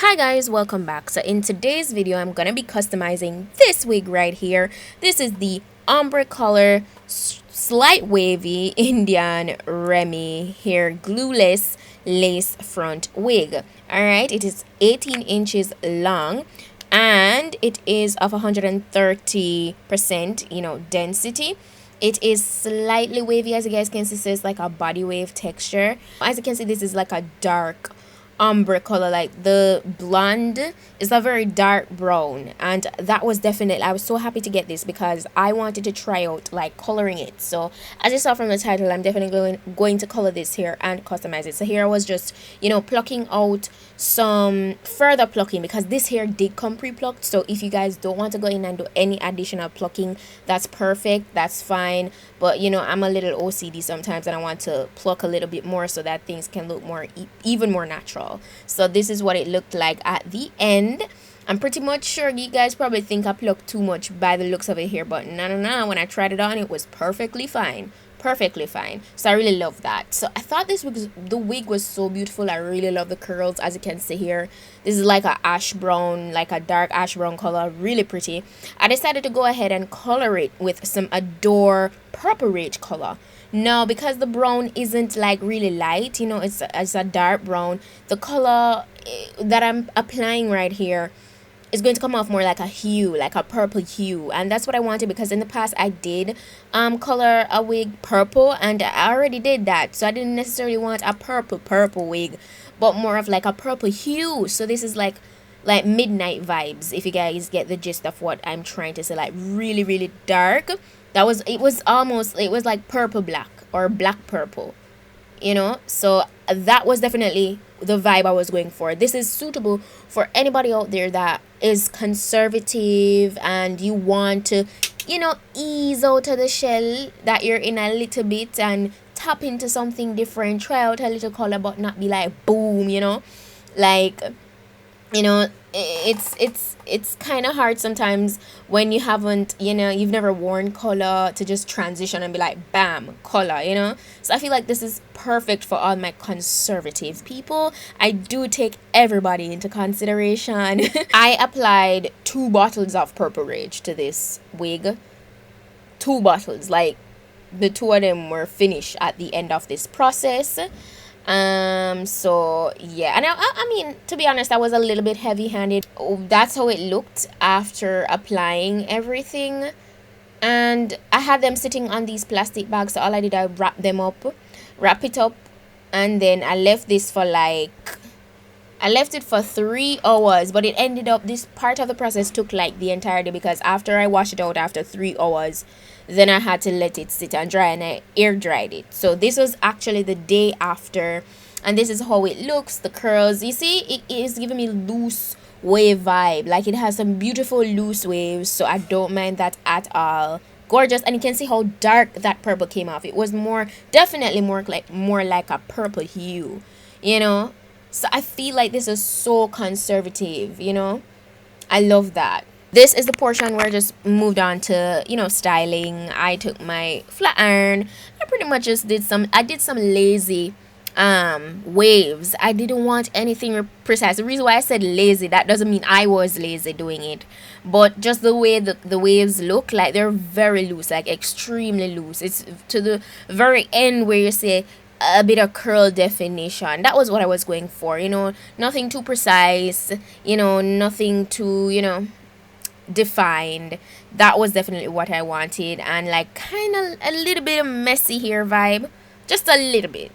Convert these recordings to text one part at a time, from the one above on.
Hi guys, welcome back. So in today's video I'm gonna be customizing this wig right here. This is the ombre color slight wavy Indian Remy hair glueless lace front wig. Alright, it is 18 inches long and it is of 130% density. It is slightly wavy, as you guys can see, so it's like a body wave texture. As you can see, this is like a dark ombre color. Like the blonde is a very dark brown, and that was definitely, I was so happy to get this because I wanted to try out like coloring it. So as you saw from the title, I'm definitely going to color this here and customize it. So here I was just plucking out some further plucking because this hair did come pre-plucked. So if you guys don't want to go in and do any additional plucking, that's perfect, that's fine. But I'm a little OCD sometimes and I want to pluck a little bit more so that things can look more even more natural. So this is what it looked like at the end. I'm pretty much sure you guys probably think I plucked too much by the looks of it here, but no, when I tried it on, it was perfectly fine. So I really love that. So I thought the wig was so beautiful. I really love the curls, as you can see here. This is like a ash brown, like a dark ash brown color, really pretty. I decided to go ahead and color it with some Adore Purple Rage color. Now, because the brown isn't like really light, it's a dark brown, the color that I'm applying right here is going to come off more like a hue, like a purple hue, and that's what I wanted because in the past I did color a wig purple and I already did that, so I didn't necessarily want a purple wig, but more of like a purple hue. So this is like midnight vibes, if you guys get the gist of what I'm trying to say, like really dark. It was like purple black or black purple, so that was definitely the vibe I was going for. This is suitable for anybody out there that is conservative and you want to ease out of the shell that you're in a little bit and tap into something different, try out a little color but not be like boom, like it's kind of hard sometimes when you haven't you've never worn color to just transition and be like bam, color. So I feel like this is perfect for all my conservative people. I do take everybody into consideration. I applied 2 bottles of Purple Rage to this wig. 2 bottles, like the 2 of them were finished at the end of this process. So yeah, and I mean, to be honest, I was a little bit heavy-handed. That's how it looked after applying everything, and I had them sitting on these plastic bags, so all I did, I wrap it up, and then I left it for 3 hours, but it ended up, this part of the process took like the entire day because after I washed it out after 3 hours, then I had to let it sit and dry and I air dried it. So this was actually the day after, and this is how it looks. The curls, you see, it is giving me loose wave vibe, like it has some beautiful loose waves, so I don't mind that at all. Gorgeous. And you can see how dark that purple came off. It was definitely more like a purple hue, so I feel like this is so conservative, I love that. This is the portion where I just moved on to, styling. I took my flat iron. I pretty much just did some lazy waves. I didn't want anything precise. The reason why I said lazy, that doesn't mean I was lazy doing it, but just the way the waves look, like they're very loose, like extremely loose. It's to the very end where you say a bit of curl definition. That was what I was going for, nothing too precise, nothing too defined. That was definitely what I wanted, and like kind of a little bit of messy hair vibe, just a little bit.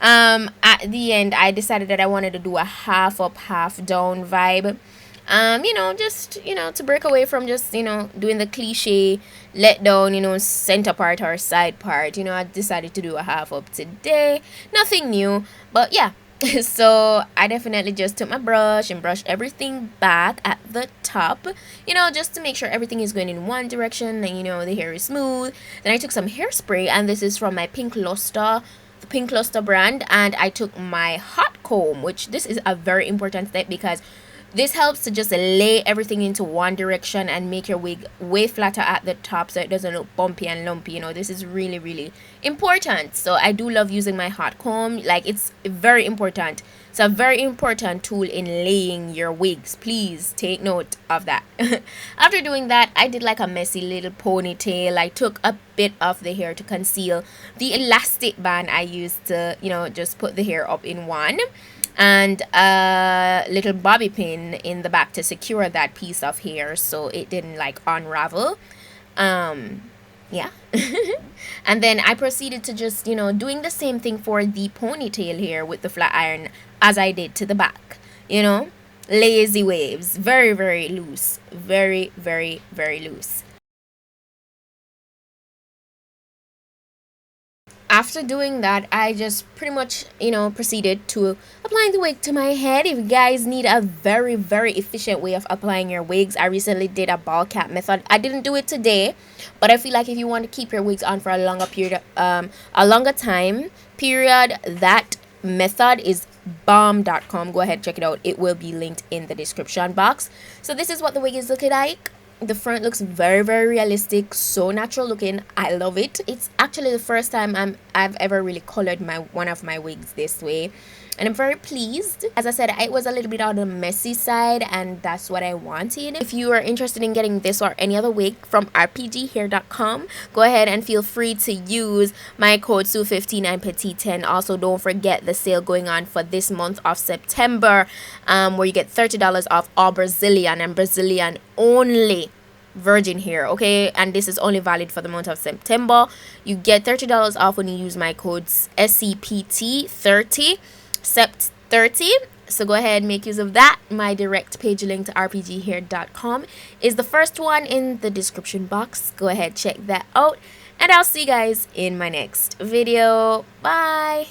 At the end I decided that I wanted to do a half up half down vibe, just to break away from just doing the cliche let down center part or side part. I decided to do a half up today, nothing new, but yeah. So I definitely just took my brush and brushed everything back at the top, just to make sure everything is going in one direction and the hair is smooth. Then I took some hairspray, and this is from my Pink Luster, the Pink Luster brand, and I took my hot comb, which this is a very important step because This helps to just lay everything into one direction and make your wig way flatter at the top so it doesn't look bumpy and lumpy. You know, this is really, really important. So I do love using my hot comb. Like, it's very important. It's a very important tool in laying your wigs. Please take note of that. After doing that, I did like a messy little ponytail. I took a bit of the hair to conceal the elastic band I used to, you know, just put the hair up in one, and a little bobby pin in the back to secure that piece of hair so it didn't like unravel. Yeah. And then I proceeded to just, you know, doing the same thing for the ponytail here with the flat iron as I did to the back, you know, lazy waves, very, very loose, very, very, very loose. After doing that, I just pretty much, you know, proceeded to applying the wig to my head. If you guys need a very, very efficient way of applying your wigs, I recently did a ball cap method. I didn't do it today, but I feel like if you want to keep your wigs on for a longer period, a longer time period, that method is bomb.com. Go ahead, check it out. It will be linked in the description box. So this is what the wig is looking like. The front looks very, very realistic, so natural looking. I love it. It's actually the first time I've ever really colored one of my wigs this way, and I'm very pleased. As I said, it was a little bit on the messy side, and that's what I wanted. If you are interested in getting this or any other wig from rpghair.com, go ahead and feel free to use my code SUE15 and PETITE-10. Also, don't forget the sale going on for this month of September, where you get $30 off all Brazilian and Brazilian only virgin hair, okay? And this is only valid for the month of September. You get $30 off when you use my code SEPT30 SEPT30. So go ahead and make use of that. My direct page link to rpghair.com is the first one in the description box. Go ahead, check that out, and I'll see you guys in my next video. Bye.